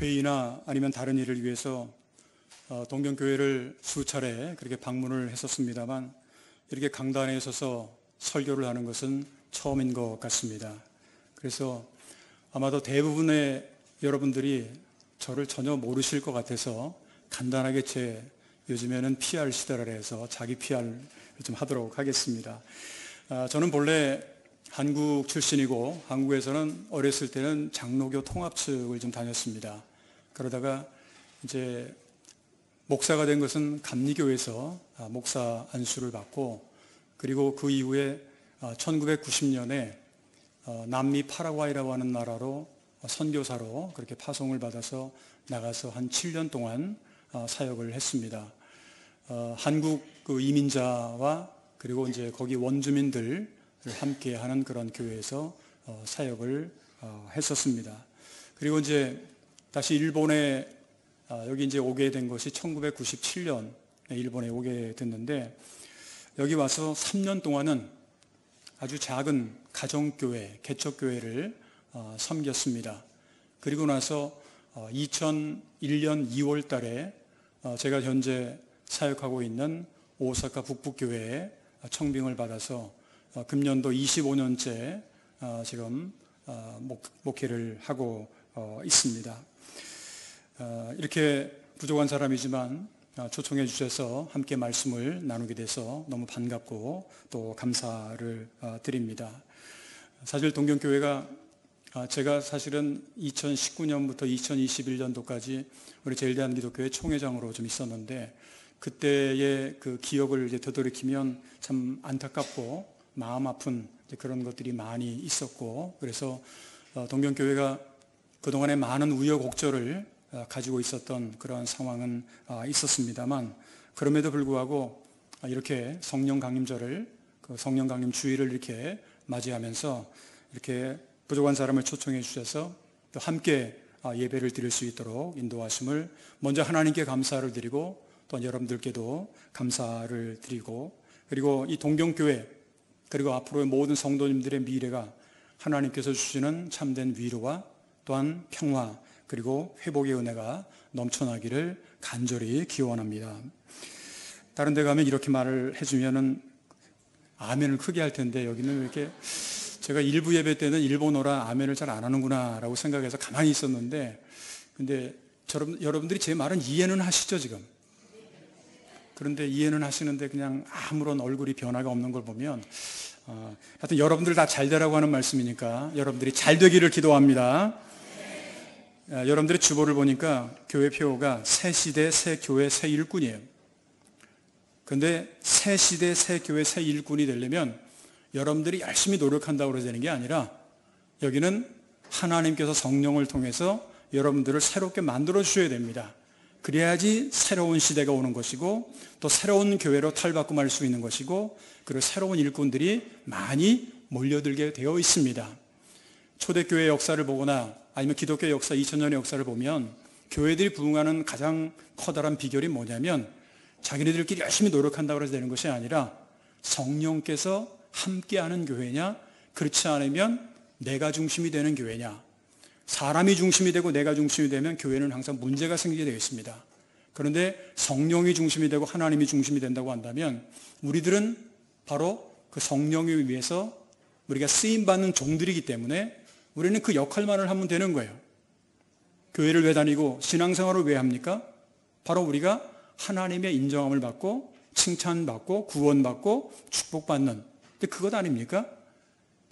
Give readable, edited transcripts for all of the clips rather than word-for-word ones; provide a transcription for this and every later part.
회의나 아니면 다른 일을 위해서 동경교회를 수차례 그렇게 방문을 했었습니다만 이렇게 강단에 서서 설교를 하는 것은 처음인 것 같습니다. 그래서 아마도 대부분의 여러분들이 저를 전혀 모르실 것 같아서 간단하게 요즘에는 PR 시대라 해서 자기 PR을 좀 하도록 하겠습니다. 저는 본래 한국 출신이고 한국에서는 어렸을 때는 장로교 통합측을 좀 다녔습니다. 그러다가 이제 목사가 된 것은 감리교에서 목사 안수를 받고, 그리고 그 이후에 1990년에 남미 파라과이라고 하는 나라로 선교사로 그렇게 파송을 받아서 나가서 한 7년 동안 사역을 했습니다. 한국 그 이민자와 그리고 이제 거기 원주민들을 함께 하는 그런 교회에서 사역을 했었습니다. 그리고 이제 다시 일본에 여기 이제 오게 된 것이 1997년에 일본에 오게 됐는데, 여기 와서 3년 동안은 아주 작은 가정교회, 개척교회를 섬겼습니다. 그리고 나서 2001년 2월 달에 제가 현재 사역하고 있는 오사카 북부교회에 청빙을 받아서 금년도 25년째 지금 목회를 하고 있습니다. 이렇게 부족한 사람이지만 초청해 주셔서 함께 말씀을 나누게 돼서 너무 반갑고 또 감사를 드립니다. 사실 동경교회가 제가 사실은 2019년부터 2021년도까지 우리 제일대한기독교회 총회장으로 좀 있었는데, 그때의 그 기억을 이제 되돌이키면 참 안타깝고 마음 아픈 그런 것들이 많이 있었고, 그래서 동경교회가 그동안에 많은 우여곡절을 가지고 있었던 그러한 상황은 있었습니다만, 그럼에도 불구하고 이렇게 성령 강림절을, 그 성령 강림 주일을 이렇게 맞이하면서 이렇게 부족한 사람을 초청해 주셔서 또 함께 예배를 드릴 수 있도록 인도하심을 먼저 하나님께 감사를 드리고, 또 여러분들께도 감사를 드리고, 그리고 이 동경교회 그리고 앞으로의 모든 성도님들의 미래가 하나님께서 주시는 참된 위로와 또한 평화 그리고 회복의 은혜가 넘쳐나기를 간절히 기원합니다. 다른 데 가면 이렇게 말을 해주면은 아멘을 크게 할 텐데, 여기는 왜 이렇게, 제가 일부 예배 때는 일본어라 아멘을 잘 안 하는구나 라고 생각해서 가만히 있었는데, 근데 여러분들이 제 말은 이해는 하시죠 지금? 그런데 이해는 하시는데 그냥 아무런 얼굴이 변화가 없는 걸 보면 하여튼 여러분들 다 잘 되라고 하는 말씀이니까 여러분들이 잘 되기를 기도합니다. 여러분들의 주보를 보니까 교회 표가 새 시대 새 교회 새 일꾼이에요. 그런데 새 시대 새 교회 새 일꾼이 되려면 여러분들이 열심히 노력한다고 되는 게 아니라, 여기는 하나님께서 성령을 통해서 여러분들을 새롭게 만들어 주셔야 됩니다. 그래야지 새로운 시대가 오는 것이고, 또 새로운 교회로 탈바꿈할 수 있는 것이고, 그리고 새로운 일꾼들이 많이 몰려들게 되어 있습니다. 초대교회 역사를 보거나 아니면 기독교 역사 2000년의 역사를 보면 교회들이 부흥하는 가장 커다란 비결이 뭐냐면, 자기네들끼리 열심히 노력한다고 해서 되는 것이 아니라 성령께서 함께하는 교회냐, 그렇지 않으면 내가 중심이 되는 교회냐, 사람이 중심이 되고 내가 중심이 되면 교회는 항상 문제가 생기게 되어 있습니다. 그런데 성령이 중심이 되고 하나님이 중심이 된다고 한다면 우리들은 바로 그 성령에 의해서 우리가 쓰임받는 종들이기 때문에 우리는 그 역할만을 하면 되는 거예요. 교회를 왜 다니고 신앙생활을 왜 합니까? 바로 우리가 하나님의 인정함을 받고 칭찬받고 구원받고 축복받는, 그것 아닙니까?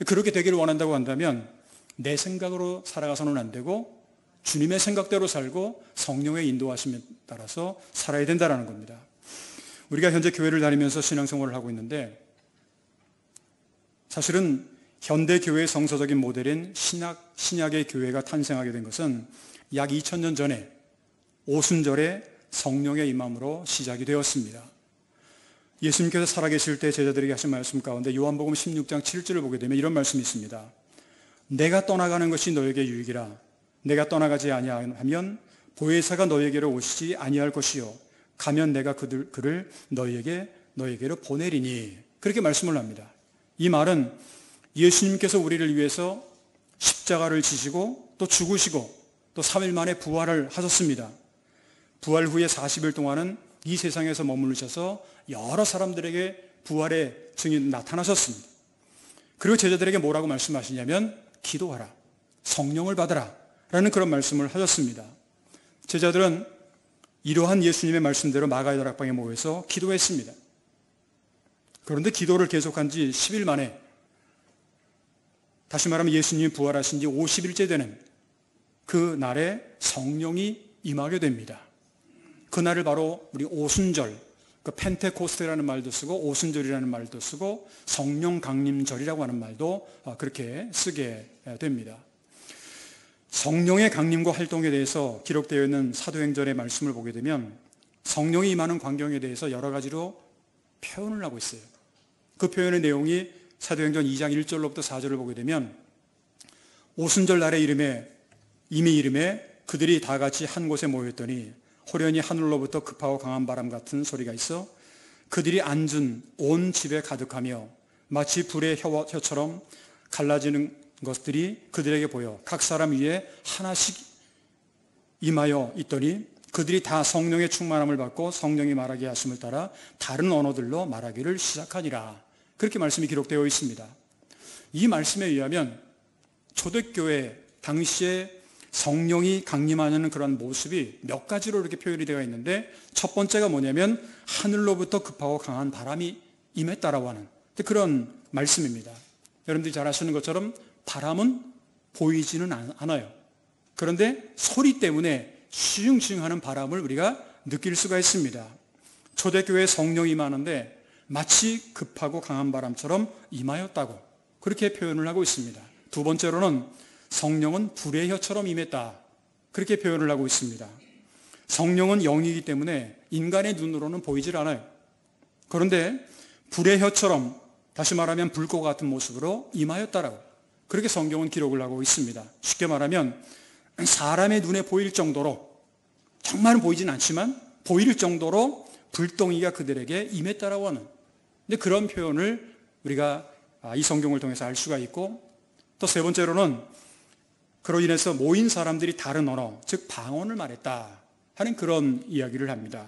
그렇게 되기를 원한다고 한다면 내 생각으로 살아가서는 안 되고 주님의 생각대로 살고 성령의 인도하심에 따라서 살아야 된다는 겁니다. 우리가 현재 교회를 다니면서 신앙생활을 하고 있는데, 사실은 현대 교회의 성서적인 모델인 신약의 교회가 탄생하게 된 것은 약 2000년 전에 오순절에 성령의 임함으로 시작이 되었습니다. 예수님께서 살아계실 때 제자들에게 하신 말씀 가운데 요한복음 16장 7절을 보게 되면 이런 말씀이 있습니다. 내가 떠나가는 것이 너에게 유익이라. 내가 떠나가지 아니하면 보혜사가 너에게로 오시지 아니할 것이요 가면 내가 그를 너에게로 보내리니. 그렇게 말씀을 합니다. 이 말은 예수님께서 우리를 위해서 십자가를 지시고 또 죽으시고 또 또 3일 만에 부활을 하셨습니다. 부활 후에 40일 동안은 이 세상에서 머무르셔서 여러 사람들에게 부활의 증인 나타나셨습니다. 그리고 제자들에게 뭐라고 말씀하시냐면 기도하라, 성령을 받으라 라는 그런 말씀을 하셨습니다. 제자들은 이러한 예수님의 말씀대로 마가의 다락방에 모여서 기도했습니다. 그런데 기도를 계속한 지 10일 만에, 다시 말하면 예수님이 부활하신 지 50일째 되는 그 날에 성령이 임하게 됩니다. 그날을 바로 우리 오순절, 그 펜테코스테라는 말도 쓰고 오순절이라는 말도 쓰고 성령 강림절이라고 하는 말도 그렇게 쓰게 됩니다. 성령의 강림과 활동에 대해서 기록되어 있는 사도행전의 말씀을 보게 되면 성령이 임하는 광경에 대해서 여러 가지로 표현을 하고 있어요. 그 표현의 내용이 사도행전 2장 1절로부터 4절을 보게 되면 오순절 날의 이름에 그들이 다 같이 한 곳에 모였더니 호련히 하늘로부터 급하고 강한 바람 같은 소리가 있어 그들이 앉은 온 집에 가득하며 마치 불의 혀처럼 갈라지는 것들이 그들에게 보여 각 사람 위에 하나씩 임하여 있더니 그들이 다 성령의 충만함을 받고 성령이 말하게 하심을 따라 다른 언어들로 말하기를 시작하니라. 그렇게 말씀이 기록되어 있습니다. 이 말씀에 의하면 초대교회 당시에 성령이 강림하는 그런 모습이 몇 가지로 이렇게 표현이 되어 있는데, 첫 번째가 뭐냐면 하늘로부터 급하고 강한 바람이 임했다라고 하는 그런 말씀입니다. 여러분들이 잘 아시는 것처럼 바람은 보이지는 않아요. 그런데 소리 때문에 시흥시흥 하는 바람을 우리가 느낄 수가 있습니다. 초대교회에 성령이 임하는데 마치 급하고 강한 바람처럼 임하였다고 그렇게 표현을 하고 있습니다. 두 번째로는 성령은 불의 혀처럼 임했다, 그렇게 표현을 하고 있습니다. 성령은 영이기 때문에 인간의 눈으로는 보이질 않아요. 그런데 불의 혀처럼, 다시 말하면 불꽃 같은 모습으로 임하였다라고 그렇게 성경은 기록을 하고 있습니다. 쉽게 말하면 사람의 눈에 보일 정도로, 정말은 보이진 않지만 보일 정도로 불덩이가 그들에게 임했다라고 하는, 근데 그런 표현을 우리가 이 성경을 통해서 알 수가 있고, 또 세 번째로는 그로 인해서 모인 사람들이 다른 언어, 즉 방언을 말했다 하는 그런 이야기를 합니다.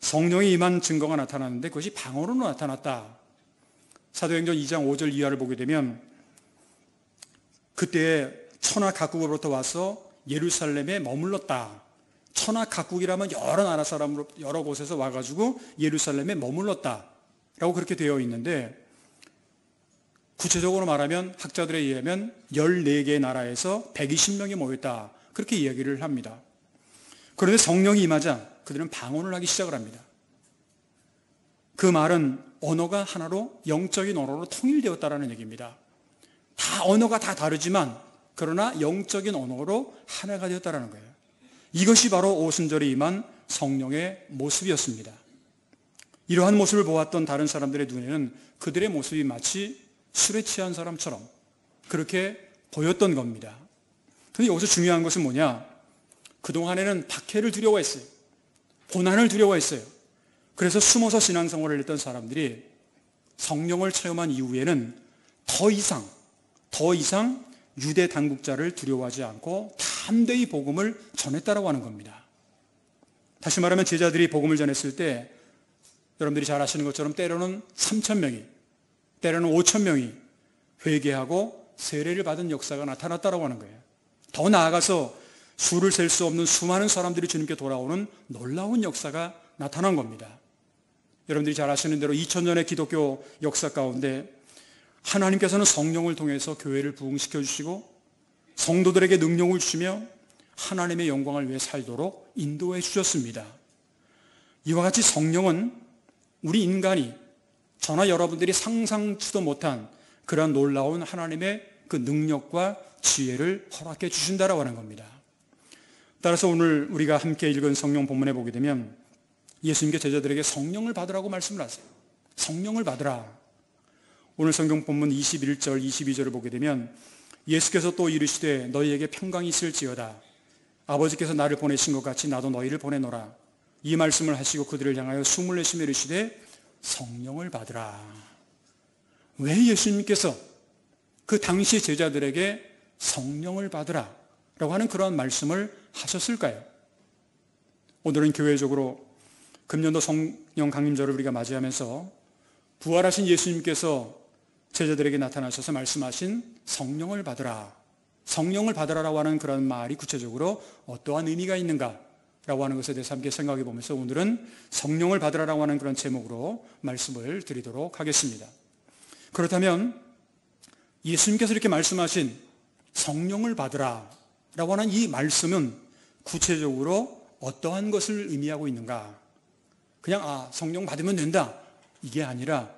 성령이 임한 증거가 나타났는데 그것이 방언으로 나타났다. 사도행전 2장 5절 이하를 보게 되면 그때 천하 각국으로부터 와서 예루살렘에 머물렀다. 천하 각국이라면 여러 나라 사람으로 여러 곳에서 와가지고 예루살렘에 머물렀다 라고 그렇게 되어 있는데, 구체적으로 말하면 학자들에 의하면 14개의 나라에서 120명이 모였다, 그렇게 이야기를 합니다. 그런데 성령이 임하자 그들은 방언을 하기 시작을 합니다. 그 말은 언어가 하나로, 영적인 언어로 통일되었다라는 얘기입니다. 다 언어가 다 다르지만 그러나 영적인 언어로 하나가 되었다라는 거예요. 이것이 바로 오순절에 임한 성령의 모습이었습니다. 이러한 모습을 보았던 다른 사람들의 눈에는 그들의 모습이 마치 술에 취한 사람처럼 그렇게 보였던 겁니다. 그런데 여기서 중요한 것은 뭐냐? 그동안에는 박해를 두려워했어요. 고난을 두려워했어요. 그래서 숨어서 신앙생활을 했던 사람들이 성령을 체험한 이후에는 더 이상 유대 당국자를 두려워하지 않고 담대히 복음을 전했다라고 하는 겁니다. 다시 말하면 제자들이 복음을 전했을 때 여러분들이 잘 아시는 것처럼 때로는 3,000명이, 때로는 5,000명이 회개하고 세례를 받은 역사가 나타났다라고 하는 거예요. 더 나아가서 수를 셀 수 없는 수많은 사람들이 주님께 돌아오는 놀라운 역사가 나타난 겁니다. 여러분들이 잘 아시는 대로 2000년의 기독교 역사 가운데 하나님께서는 성령을 통해서 교회를 부흥시켜 주시고 성도들에게 능력을 주시며 하나님의 영광을 위해 살도록 인도해 주셨습니다. 이와 같이 성령은 우리 인간이, 저나 여러분들이 상상치도 못한 그런 놀라운 하나님의 그 능력과 지혜를 허락해 주신다라고 하는 겁니다. 따라서 오늘 우리가 함께 읽은 성령 본문에 보게 되면 예수님께 제자들에게 성령을 받으라고 말씀을 하세요. 성령을 받으라. 오늘 성경 본문 21절, 22절을 보게 되면 예수께서 또 이르시되 너희에게 평강이 있을지어다. 아버지께서 나를 보내신 것 같이 나도 너희를 보내노라. 이 말씀을 하시고 그들을 향하여 숨을 내쉬며 이르시되 성령을 받으라. 왜 예수님께서 그 당시 제자들에게 성령을 받으라, 라고 하는 그러한 말씀을 하셨을까요? 오늘은 교회적으로 금년도 성령 강림절을 우리가 맞이하면서 부활하신 예수님께서 제자들에게 나타나셔서 말씀하신 성령을 받으라, 성령을 받으라라고 하는 그런 말이 구체적으로 어떠한 의미가 있는가 라고 하는 것에 대해서 함께 생각해 보면서 오늘은 성령을 받으라라고 하는 그런 제목으로 말씀을 드리도록 하겠습니다. 그렇다면 예수님께서 이렇게 말씀하신 성령을 받으라 라고 하는 이 말씀은 구체적으로 어떠한 것을 의미하고 있는가? 그냥 성령 받으면 된다, 이게 아니라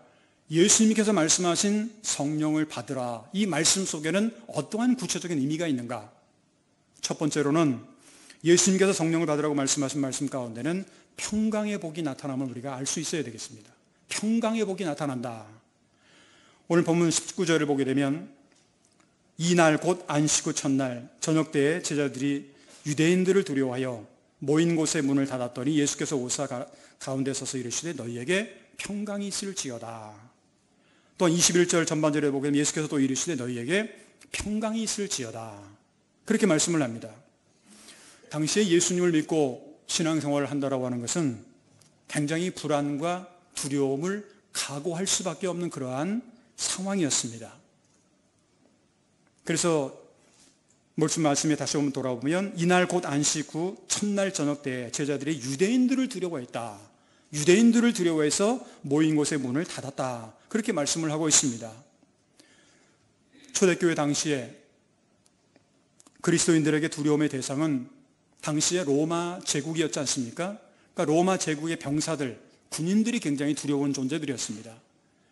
예수님께서 말씀하신 성령을 받으라, 이 말씀 속에는 어떠한 구체적인 의미가 있는가? 첫 번째로는 예수님께서 성령을 받으라고 말씀하신 말씀 가운데는 평강의 복이 나타남을 우리가 알 수 있어야 되겠습니다. 평강의 복이 나타난다. 오늘 본문 19절을 보게 되면 이날 곧 안식 후 첫날 저녁 때에 제자들이 유대인들을 두려워하여 모인 곳의 문을 닫았더니 예수께서 오사 가운데 서서 이르시되 너희에게 평강이 있을지어다. 또한 21절 전반절에 보게 되면 예수께서 또 이르시되 너희에게 평강이 있을지어다. 그렇게 말씀을 합니다. 당시에 예수님을 믿고 신앙생활을 한다라고 하는 것은 굉장히 불안과 두려움을 각오할 수밖에 없는 그러한 상황이었습니다. 그래서 말씀에 다시 한번 돌아보면 이날 곧 안식 후 첫날 저녁 때 제자들이 유대인들을 두려워했다. 유대인들을 두려워해서 모인 곳의 문을 닫았다. 그렇게 말씀을 하고 있습니다. 초대교회 당시에 그리스도인들에게 두려움의 대상은 당시에 로마 제국이었지 않습니까? 그러니까 로마 제국의 병사들, 군인들이 굉장히 두려운 존재들이었습니다.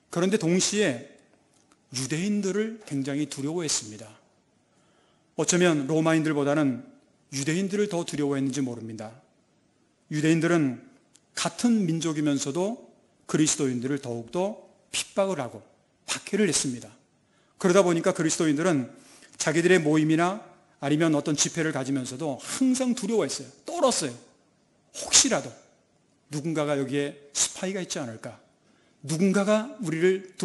그런데 동시에 유대인들을 굉장히 두려워했습니다. 어쩌면 로마인들보다는 유대인들을 더 두려워했는지 모릅니다. 유대인들은 같은 민족이면서도 그리스도인들을 더욱더 핍박을 하고 박해를 했습니다. 그러다 보니까 그리스도인들은 자기들의 모임이나 아니면 어떤 집회를 가지면서도 항상 두려워했어요. 떨었어요. 혹시라도 누군가가 여기에 스파이가 있지 않을까? 누군가가 우리를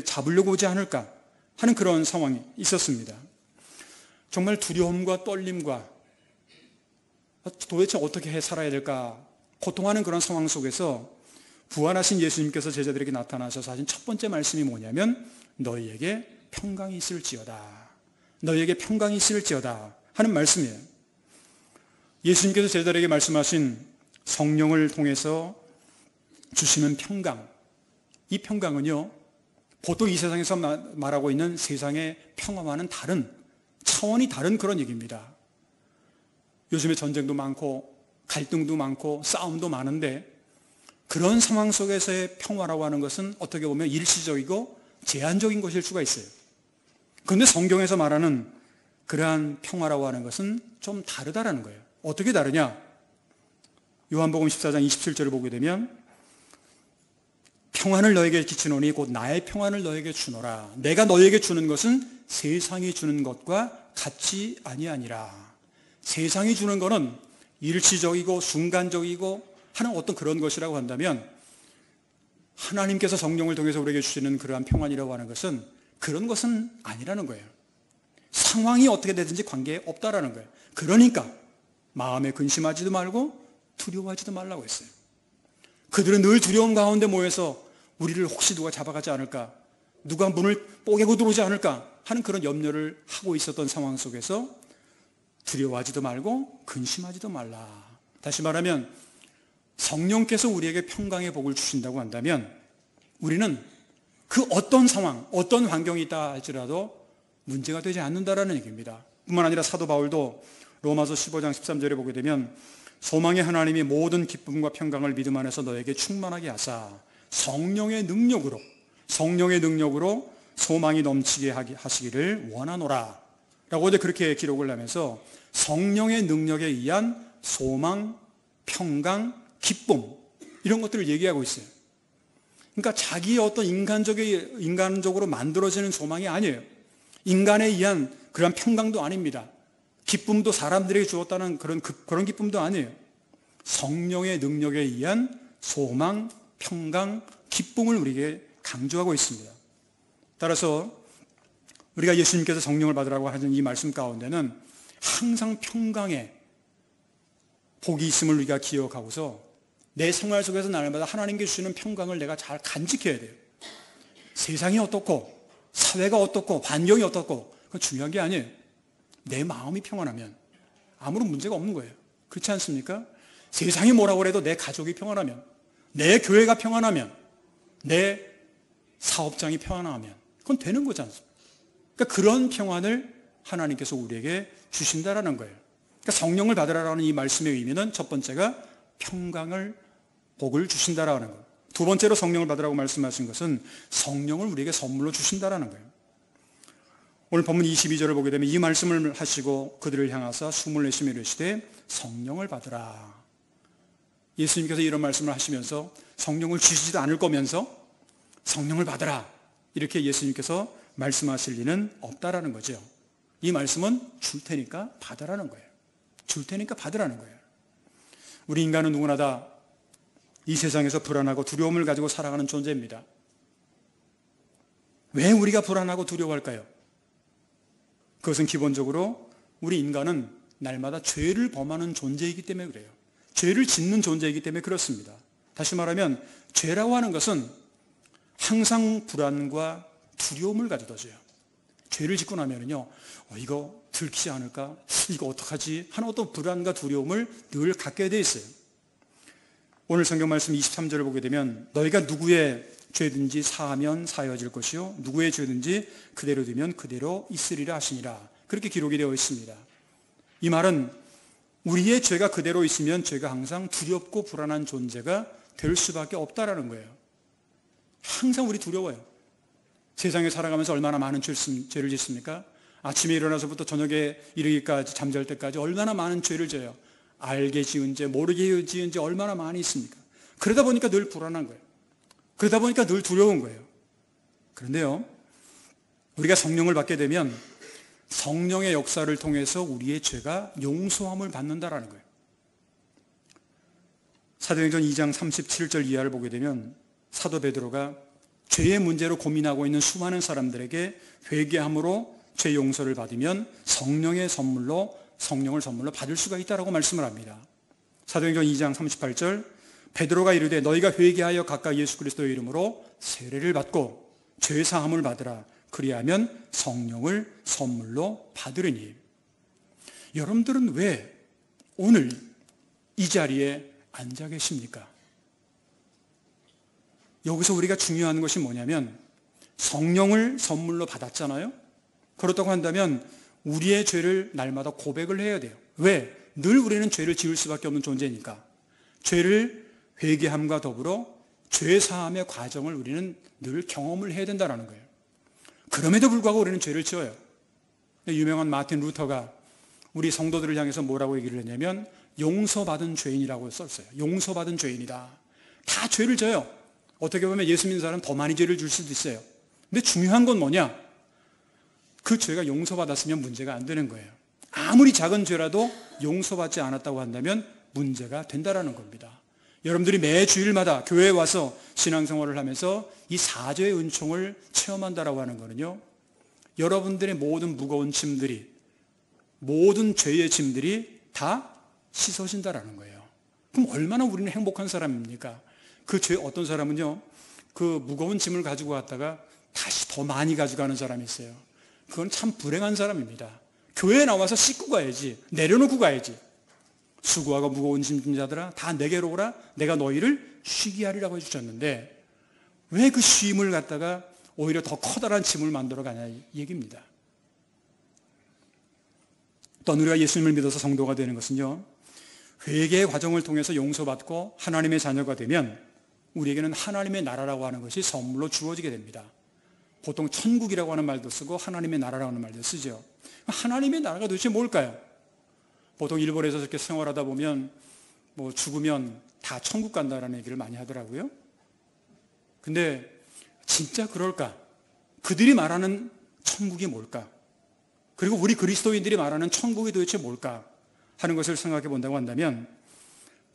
잡으려고 오지 않을까? 하는 그런 상황이 있었습니다. 정말 두려움과 떨림과 도대체 어떻게 살아야 될까 고통하는 그런 상황 속에서 부활하신 예수님께서 제자들에게 나타나셔서 하신 첫 번째 말씀이 뭐냐면 너희에게 평강이 있을지어다. 너희에게 평강이 있을지어다 하는 말씀이에요. 예수님께서 제자들에게 말씀하신 성령을 통해서 주시는 평강, 이 평강은요 보통 이 세상에서 말하고 있는 세상의 평화와는 다른 차원이 다른 그런 얘기입니다. 요즘에 전쟁도 많고 갈등도 많고 싸움도 많은데 그런 상황 속에서의 평화라고 하는 것은 어떻게 보면 일시적이고 제한적인 것일 수가 있어요. 그런데 성경에서 말하는 그러한 평화라고 하는 것은 좀 다르다라는 거예요. 어떻게 다르냐? 요한복음 14장 27절을 보게 되면 평안을 너에게 끼치노니 곧 나의 평안을 너에게 주노라. 내가 너에게 주는 것은 세상이 주는 것과 같이 아니하니라. 세상이 주는 것은 일시적이고 순간적이고 하는 어떤 그런 것이라고 한다면 하나님께서 성령을 통해서 우리에게 주시는 그러한 평안이라고 하는 것은 그런 것은 아니라는 거예요. 상황이 어떻게 되든지 관계없다라는 거예요. 그러니까 마음에 근심하지도 말고 두려워하지도 말라고 했어요. 그들은 늘 두려움 가운데 모여서 우리를 혹시 누가 잡아가지 않을까, 누가 문을 뽀개고 들어오지 않을까 하는 그런 염려를 하고 있었던 상황 속에서 두려워하지도 말고 근심하지도 말라. 다시 말하면 성령께서 우리에게 평강의 복을 주신다고 한다면 우리는 그 어떤 상황, 어떤 환경이 있다 할지라도 문제가 되지 않는다라는 얘기입니다. 뿐만 아니라 사도 바울도 로마서 15장 13절에 보게 되면 소망의 하나님이 모든 기쁨과 평강을 믿음 안에서 너에게 충만하게 하사 성령의 능력으로 소망이 넘치게 하시기를 원하노라 라고 그렇게 기록을 하면서 성령의 능력에 의한 소망, 평강, 기쁨 이런 것들을 얘기하고 있어요. 그러니까 자기의 어떤 인간적으로 만들어지는 소망이 아니에요. 인간에 의한 그런 평강도 아닙니다. 기쁨도 사람들에게 주었다는 그런 기쁨도 아니에요. 성령의 능력에 의한 소망, 평강, 기쁨을 우리에게 강조하고 있습니다. 따라서 우리가 예수님께서 성령을 받으라고 하는 이 말씀 가운데는 항상 평강에 복이 있음을 우리가 기억하고서 내 생활 속에서 날마다 하나님께 주시는 평강을 내가 잘 간직해야 돼요. 세상이 어떻고 사회가 어떻고 환경이 어떻고 그건 중요한 게 아니에요. 내 마음이 평안하면 아무런 문제가 없는 거예요. 그렇지 않습니까? 세상이 뭐라고 해도 내 가족이 평안하면, 내 교회가 평안하면, 내 사업장이 평안하면 그건 되는 거지 않습니까? 그러니까 그런 평안을 하나님께서 우리에게 주신다라는 거예요. 그러니까 성령을 받으라라는 이 말씀의 의미는 첫 번째가 평강을, 복을 주신다라는 거예요. 두 번째로 성령을 받으라고 말씀하신 것은 성령을 우리에게 선물로 주신다라는 거예요. 오늘 본문 22절을 보게 되면 이 말씀을 하시고 그들을 향하사 숨을 내쉬며 이르시되 성령을 받으라. 예수님께서 이런 말씀을 하시면서 성령을 주시지도 않을 거면서 성령을 받으라 이렇게 예수님께서 말씀하실 리는 없다라는 거죠. 이 말씀은 줄 테니까 받으라는 거예요. 줄 테니까 받으라는 거예요. 우리 인간은 누구나 다 이 세상에서 불안하고 두려움을 가지고 살아가는 존재입니다. 왜 우리가 불안하고 두려워할까요? 그것은 기본적으로 우리 인간은 날마다 죄를 범하는 존재이기 때문에 그래요. 죄를 짓는 존재이기 때문에 그렇습니다. 다시 말하면 죄라고 하는 것은 항상 불안과 두려움을 가져다 줘요. 죄를 짓고 나면은요, 이거 들키지 않을까? 이거 어떡하지? 하는 어떤 불안과 두려움을 늘 갖게 돼 있어요. 오늘 성경 말씀 23절을 보게 되면 너희가 누구의 죄든지 사하면 사하여질 것이요 누구의 죄든지 그대로 두면 그대로 있으리라 하시니라. 그렇게 기록이 되어 있습니다. 이 말은 우리의 죄가 그대로 있으면 죄가 항상 두렵고 불안한 존재가 될 수밖에 없다라는 거예요. 항상 우리 두려워요. 세상에 살아가면서 얼마나 많은 죄를 짓습니까? 아침에 일어나서부터 저녁에 이르기까지 잠잘 때까지 얼마나 많은 죄를 져요. 알게 지은 죄, 모르게 지은 죄 얼마나 많이 있습니까? 그러다 보니까 늘 불안한 거예요. 그러다 보니까 늘 두려운 거예요. 그런데요, 우리가 성령을 받게 되면 성령의 역사를 통해서 우리의 죄가 용서함을 받는다라는 거예요. 사도행전 2장 37절 이하를 보게 되면 사도 베드로가 죄의 문제로 고민하고 있는 수많은 사람들에게 회개함으로 죄 용서를 받으면 성령을 선물로 받을 수가 있다라고 말씀을 합니다. 사도행전 2장 38절 베드로가 이르되 너희가 회개하여 각각 예수 그리스도의 이름으로 세례를 받고 죄 사함을 받으라. 그리하면 성령을 선물로 받으리니. 여러분들은 왜 오늘 이 자리에 앉아 계십니까? 여기서 우리가 중요한 것이 뭐냐면 성령을 선물로 받았잖아요. 그렇다고 한다면 우리의 죄를 날마다 고백을 해야 돼요. 왜? 늘 우리는 죄를 지을 수밖에 없는 존재니까. 죄를 회개함과 더불어 죄 사함의 과정을 우리는 늘 경험을 해야 된다는 거예요. 그럼에도 불구하고 우리는 죄를 지어요. 유명한 마틴 루터가 우리 성도들을 향해서 뭐라고 얘기를 했냐면 용서받은 죄인이라고 썼어요. 용서받은 죄인이다. 다 죄를 져요. 어떻게 보면 예수 믿는 사람은 더 많이 죄를 줄 수도 있어요. 근데 중요한 건 뭐냐? 그 죄가 용서받았으면 문제가 안 되는 거예요. 아무리 작은 죄라도 용서받지 않았다고 한다면 문제가 된다라는 겁니다. 여러분들이 매 주일마다 교회에 와서 신앙생활을 하면서 이 사죄의 은총을 체험한다라고 하는 거는요, 여러분들의 모든 무거운 짐들이, 모든 죄의 짐들이 다 씻어진다라는 거예요. 그럼 얼마나 우리는 행복한 사람입니까? 그 죄, 어떤 사람은요, 그 무거운 짐을 가지고 왔다가 다시 더 많이 가져가는 사람이 있어요. 그건 참 불행한 사람입니다. 교회에 나와서 씻고 가야지, 내려놓고 가야지. 수고하고 무거운 짐진 자들아 다 내게로 오라. 내가 너희를 쉬게 하리라고 해주셨는데 왜 그 쉼을 갖다가 오히려 더 커다란 짐을 만들어 가냐 이 얘기입니다. 또 우리가 예수님을 믿어서 성도가 되는 것은요, 회개의 과정을 통해서 용서받고 하나님의 자녀가 되면 우리에게는 하나님의 나라라고 하는 것이 선물로 주어지게 됩니다. 보통 천국이라고 하는 말도 쓰고 하나님의 나라라고 하는 말도 쓰죠. 하나님의 나라가 도대체 뭘까요? 보통 일본에서 이렇게 생활하다 보면 뭐 죽으면 다 천국 간다라는 얘기를 많이 하더라고요. 근데 진짜 그럴까? 그들이 말하는 천국이 뭘까? 그리고 우리 그리스도인들이 말하는 천국이 도대체 뭘까? 하는 것을 생각해 본다고 한다면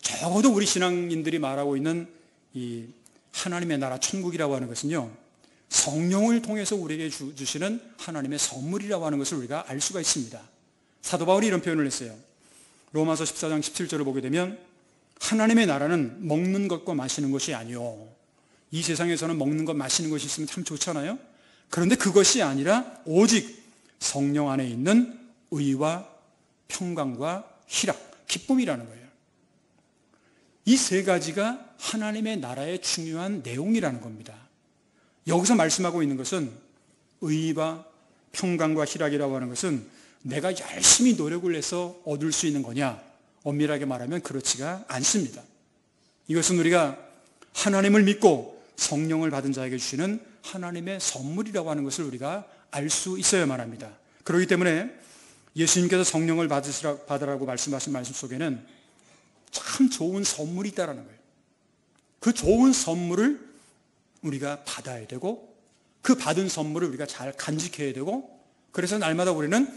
적어도 우리 신앙인들이 말하고 있는 이 하나님의 나라 천국이라고 하는 것은요, 성령을 통해서 우리에게 주시는 하나님의 선물이라고 하는 것을 우리가 알 수가 있습니다. 사도 바울이 이런 표현을 했어요. 로마서 14장 17절을 보게 되면 하나님의 나라는 먹는 것과 마시는 것이 아니요. 이 세상에서는 먹는 것 마시는 것이 있으면 참 좋잖아요. 그런데 그것이 아니라 오직 성령 안에 있는 의와 평강과 희락, 기쁨이라는 거예요. 이 세 가지가 하나님의 나라의 중요한 내용이라는 겁니다. 여기서 말씀하고 있는 것은 의와 평강과 희락이라고 하는 것은 내가 열심히 노력을 해서 얻을 수 있는 거냐? 엄밀하게 말하면 그렇지가 않습니다. 이것은 우리가 하나님을 믿고 성령을 받은 자에게 주시는 하나님의 선물이라고 하는 것을 우리가 알 수 있어야만 합니다. 그렇기 때문에 예수님께서 성령을 받으라고 말씀하신 말씀 속에는 참 좋은 선물이 있다는 거예요. 그 좋은 선물을 우리가 받아야 되고 그 받은 선물을 우리가 잘 간직해야 되고 그래서 날마다 우리는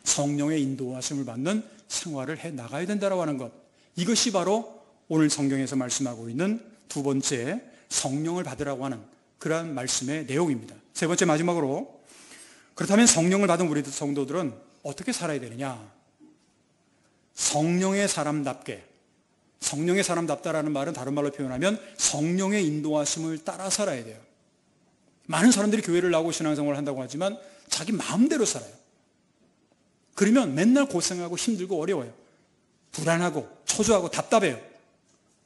성령의 인도하심을 받는 생활을 해 나가야 된다고 하는 것, 이것이 바로 오늘 성경에서 말씀하고 있는 두 번째 성령을 받으라고 하는 그러한 말씀의 내용입니다. 세 번째 마지막으로, 그렇다면 성령을 받은 우리 성도들은 어떻게 살아야 되느냐? 성령의 사람답게, 성령의 사람답다라는 말은 다른 말로 표현하면 성령의 인도하심을 따라 살아야 돼요. 많은 사람들이 교회를 나오고 신앙생활을 한다고 하지만 자기 마음대로 살아요. 그러면 맨날 고생하고 힘들고 어려워요. 불안하고 초조하고 답답해요.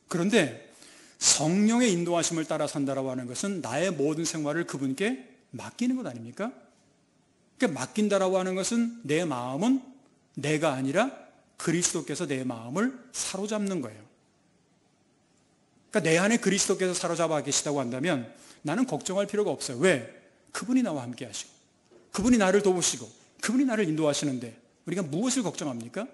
그런데 성령의 인도하심을 따라 산다라고 하는 것은 나의 모든 생활을 그분께 맡기는 것 아닙니까? 그러니까 맡긴다라고 하는 것은 내 마음은 내가 아니라 그리스도께서 내 마음을 사로잡는 거예요. 그러니까 내 안에 그리스도께서 사로잡아 계시다고 한다면 나는 걱정할 필요가 없어요. 왜? 그분이 나와 함께 하시고 그분이 나를 도우시고 그분이 나를 인도하시는데 우리가 무엇을 걱정합니까?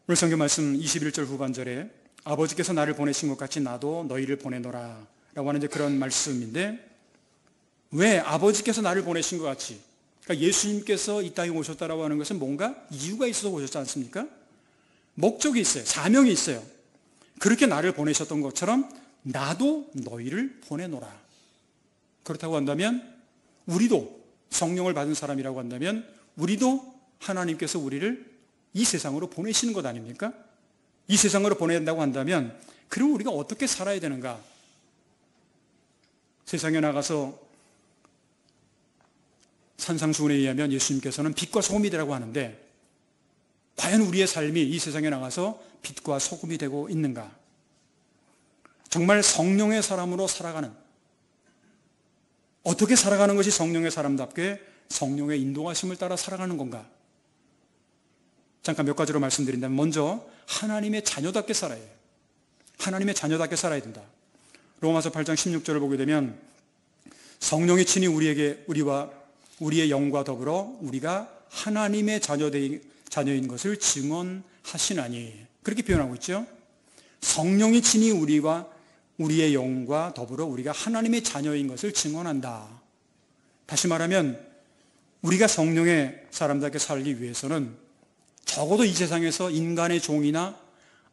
오늘 성경 말씀 21절 후반절에 아버지께서 나를 보내신 것 같이 나도 너희를 보내노라 라고 하는 그런 말씀인데, 왜 아버지께서 나를 보내신 것 같이, 그러니까 예수님께서 이 땅에 오셨다라고 하는 것은 뭔가 이유가 있어서 오셨지 않습니까? 목적이 있어요. 사명이 있어요. 그렇게 나를 보내셨던 것처럼 나도 너희를 보내노라. 그렇다고 한다면 우리도 성령을 받은 사람이라고 한다면 우리도 하나님께서 우리를 이 세상으로 보내시는 것 아닙니까? 이 세상으로 보낸다고 한다면 그럼 우리가 어떻게 살아야 되는가? 세상에 나가서 산상수훈에 의하면 예수님께서는 빛과 소금이 되라고 하는데 과연 우리의 삶이 이 세상에 나가서 빛과 소금이 되고 있는가? 정말 성령의 사람으로 살아가는, 어떻게 살아가는 것이 성령의 사람답게 성령의 인도하심을 따라 살아가는 건가? 잠깐 몇 가지로 말씀드린다면, 먼저 하나님의 자녀답게 살아야 해요. 하나님의 자녀답게 살아야 된다. 로마서 8장 16절을 보게 되면 성령이 친히 우리의 영과 더불어 우리가 하나님의 자녀인 것을 증언하시나니, 그렇게 표현하고 있죠. 성령이 친히 우리의 영과 더불어 우리가 하나님의 자녀인 것을 증언한다. 다시 말하면 우리가 성령의 사람답게 살기 위해서는 적어도 이 세상에서 인간의 종이나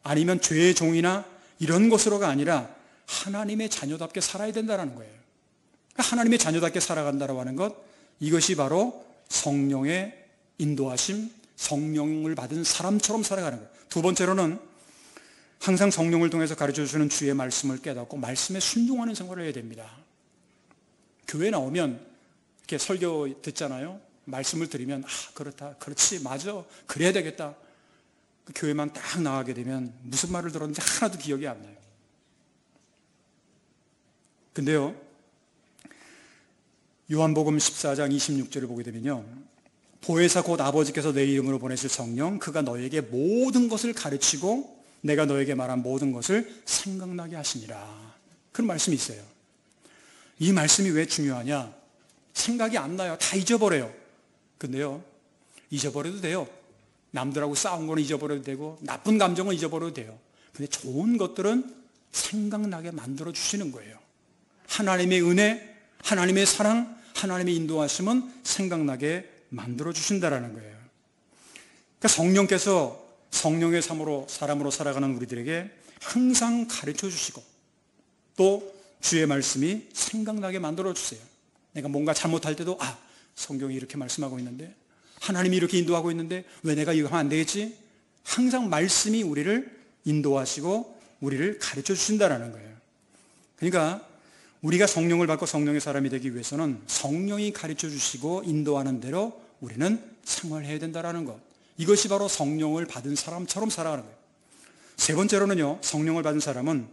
아니면 죄의 종이나 이런 것으로가 아니라 하나님의 자녀답게 살아야 된다는 거예요. 하나님의 자녀답게 살아간다고 하는 것, 이것이 바로 성령의 인도하심, 성령을 받은 사람처럼 살아가는 거예요. 두 번째로는 항상 성령을 통해서 가르쳐주시는 주의 말씀을 깨닫고 말씀에 순종하는 생활을 해야 됩니다. 교회 나오면 이렇게 설교 듣잖아요. 말씀을 들으면 그렇다, 그렇지, 맞아, 그래야 되겠다. 그 교회만 딱 나가게 되면 무슨 말을 들었는지 하나도 기억이 안 나요. 근데요, 요한복음 14장 26절을 보게 되면요, 보혜사 곧 아버지께서 내 이름으로 보내실 성령, 그가 너에게 모든 것을 가르치고 내가 너에게 말한 모든 것을 생각나게 하시니라. 그런 말씀이 있어요. 이 말씀이 왜 중요하냐? 생각이 안 나요. 다 잊어버려요. 근데요, 잊어버려도 돼요. 남들하고 싸운 거는 잊어버려도 되고 나쁜 감정은 잊어버려도 돼요. 근데 좋은 것들은 생각나게 만들어 주시는 거예요. 하나님의 은혜, 하나님의 사랑, 하나님의 인도하심은 생각나게 만들어 주신다라는 거예요. 그러니까 성령께서 성령의 사람으로 살아가는 우리들에게 항상 가르쳐 주시고 또 주의 말씀이 생각나게 만들어주세요. 내가 뭔가 잘못할 때도 성경이 이렇게 말씀하고 있는데, 하나님이 이렇게 인도하고 있는데 왜 내가 이거 하면 안 되겠지? 항상 말씀이 우리를 인도하시고 우리를 가르쳐 주신다는 거예요. 그러니까 우리가 성령을 받고 성령의 사람이 되기 위해서는 성령이 가르쳐 주시고 인도하는 대로 우리는 생활해야 된다는 것. 이것이 바로 성령을 받은 사람처럼 살아가는 거예요. 세 번째로는요, 성령을 받은 사람은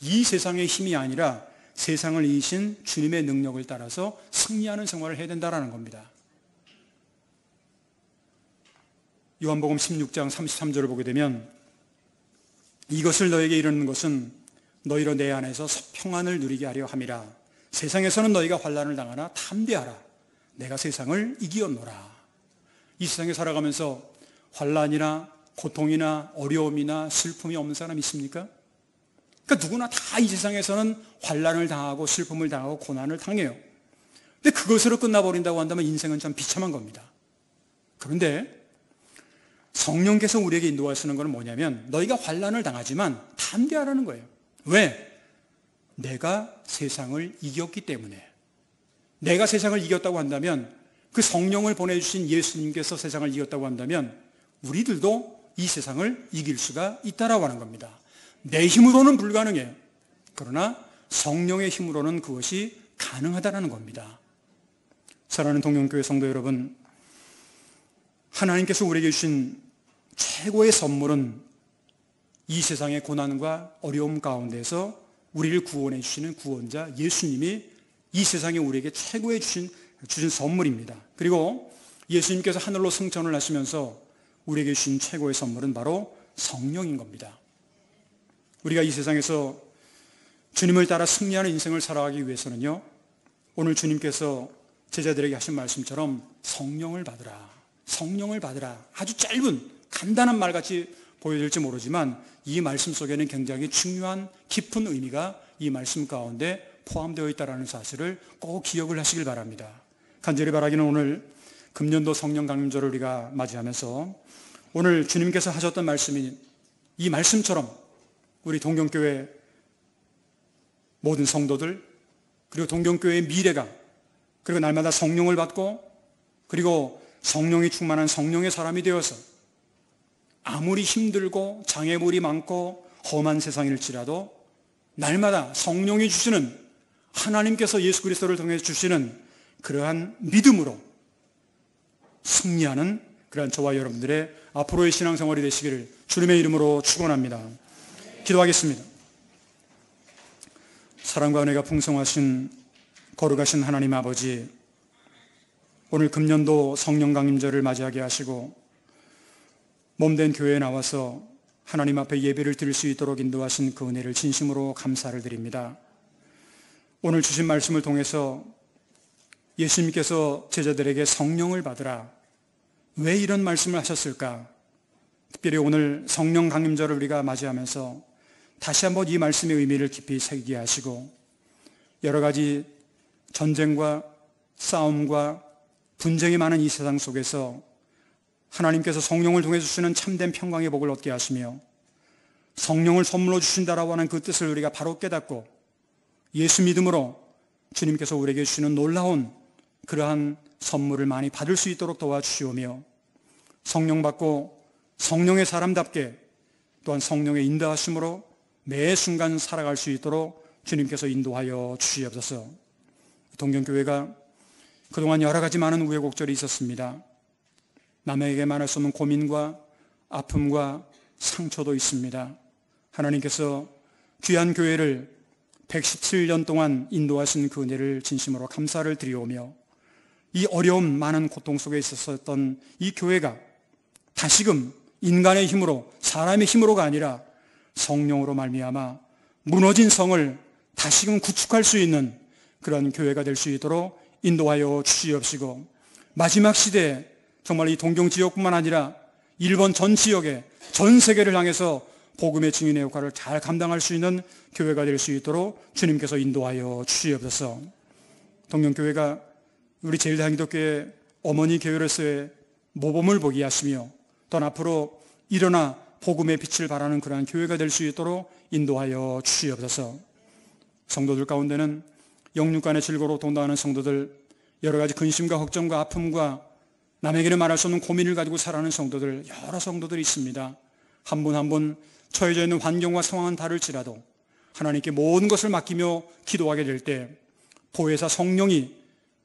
이 세상의 힘이 아니라 세상을 이기신 주님의 능력을 따라서 승리하는 생활을 해야 된다는 겁니다. 요한복음 16장 33절을 보게 되면, 이것을 너에게 이르는 것은 너희로 내 안에서 평안을 누리게 하려 함이라. 세상에서는 너희가 환난을 당하나 담대하라. 내가 세상을 이기었노라. 이 세상에 살아가면서 환난이나 고통이나 어려움이나 슬픔이 없는 사람 있습니까? 그러니까 누구나 다 이 세상에서는 환난을 당하고 슬픔을 당하고 고난을 당해요. 근데 그것으로 끝나버린다고 한다면 인생은 참 비참한 겁니다. 그런데 성령께서 우리에게 인도하시는 것은 뭐냐면, 너희가 환난을 당하지만 담대하라는 거예요. 왜? 내가 세상을 이겼기 때문에. 내가 세상을 이겼다고 한다면, 그 성령을 보내주신 예수님께서 세상을 이겼다고 한다면 우리들도 이 세상을 이길 수가 있다라고 하는 겁니다. 내 힘으로는 불가능해요. 그러나 성령의 힘으로는 그것이 가능하다는 겁니다. 사랑하는 동영교회 성도 여러분, 하나님께서 우리에게 주신 최고의 선물은 이 세상의 고난과 어려움 가운데서 우리를 구원해 주시는 구원자 예수님이 이 세상에 우리에게 최고의 주신 선물입니다. 그리고 예수님께서 하늘로 승천을 하시면서 우리에게 주신 최고의 선물은 바로 성령인 겁니다. 우리가 이 세상에서 주님을 따라 승리하는 인생을 살아가기 위해서는요, 오늘 주님께서 제자들에게 하신 말씀처럼 성령을 받으라, 성령을 받으라. 아주 짧은 간단한 말같이 보여질지 모르지만 이 말씀 속에는 굉장히 중요한 깊은 의미가 이 말씀 가운데 포함되어 있다는 사실을 꼭 기억을 하시길 바랍니다. 간절히 바라기는 오늘 금년도 성령 강림절을 우리가 맞이하면서 오늘 주님께서 하셨던 말씀이 이 말씀처럼 우리 동경교회 모든 성도들, 그리고 동경교회의 미래가, 그리고 날마다 성령을 받고 그리고 성령이 충만한 성령의 사람이 되어서 아무리 힘들고 장애물이 많고 험한 세상일지라도 날마다 성령이 주시는, 하나님께서 예수 그리스도를 통해 주시는 그러한 믿음으로 승리하는 그러한 저와 여러분들의 앞으로의 신앙생활이 되시기를 주님의 이름으로 축원합니다. 기도하겠습니다. 사랑과 은혜가 풍성하신 거룩하신 하나님 아버지, 오늘 금년도 성령 강림절을 맞이하게 하시고 몸된 교회에 나와서 하나님 앞에 예배를 드릴 수 있도록 인도하신 그 은혜를 진심으로 감사를 드립니다. 오늘 주신 말씀을 통해서 예수님께서 제자들에게 성령을 받으라, 왜 이런 말씀을 하셨을까? 특별히 오늘 성령 강림절을 우리가 맞이하면서 다시 한번 이 말씀의 의미를 깊이 새기게 하시고, 여러 가지 전쟁과 싸움과 분쟁이 많은 이 세상 속에서 하나님께서 성령을 통해 주시는 참된 평강의 복을 얻게 하시며 성령을 선물로 주신다라고 하는 그 뜻을 우리가 바로 깨닫고 예수 믿음으로 주님께서 우리에게 주시는 놀라운 그러한 선물을 많이 받을 수 있도록 도와주시오며, 성령 받고 성령의 사람답게 또한 성령의 인도하심으로 매 순간 살아갈 수 있도록 주님께서 인도하여 주시옵소서. 동경교회가 그동안 여러 가지 많은 우여곡절이 있었습니다. 남에게 말할 수 없는 고민과 아픔과 상처도 있습니다. 하나님께서 귀한 교회를 117년 동안 인도하신 그 은혜를 진심으로 감사를 드리오며, 이 어려움 많은 고통 속에 있었던 이 교회가 다시금 인간의 힘으로, 사람의 힘으로가 아니라 성령으로 말미암아 무너진 성을 다시금 구축할 수 있는 그런 교회가 될 수 있도록 인도하여 주시옵시고, 마지막 시대에 정말 이 동경 지역뿐만 아니라 일본 전 지역에, 전 세계를 향해서 복음의 증인의 역할을 잘 감당할 수 있는 교회가 될 수 있도록 주님께서 인도하여 주시옵소서. 동경교회가 우리 제일대한기독교의 어머니 교회로서의 모범을 보게 하시며 또 앞으로 일어나 복음의 빛을 발하는 그러한 교회가 될 수 있도록 인도하여 주시옵소서. 성도들 가운데는 영육간의 질고로 동당하는 성도들, 여러 가지 근심과 걱정과 아픔과 남에게는 말할 수 없는 고민을 가지고 살아가는 성도들, 여러 성도들이 있습니다. 한 분 한 분 처해져 있는 환경과 상황은 다를지라도 하나님께 모든 것을 맡기며 기도하게 될 때 보혜사 성령이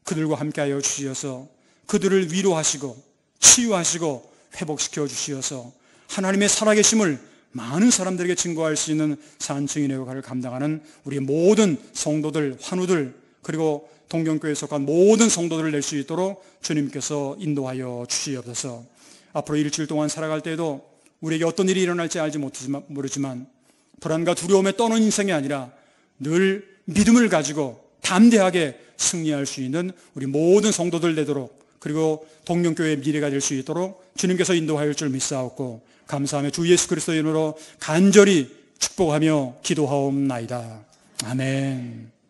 그들과 함께하여 주시어서 그들을 위로하시고 치유하시고 회복시켜 주시어서 하나님의 살아계심을 많은 사람들에게 증거할 수 있는 산증인의 역할을 감당하는 우리 모든 성도들, 환우들, 그리고 동경교회에 속한 모든 성도들을 낼 수 있도록 주님께서 인도하여 주시옵소서. 앞으로 일주일 동안 살아갈 때에도 우리에게 어떤 일이 일어날지 모르지만 불안과 두려움에 떠는 인생이 아니라 늘 믿음을 가지고 담대하게 승리할 수 있는 우리 모든 성도들 되도록, 그리고 동경교회의 미래가 될 수 있도록 주님께서 인도하실 줄 믿사옵고 감사하며 주 예수 그리스도의 이름으로 간절히 축복하며 기도하옵나이다. 아멘.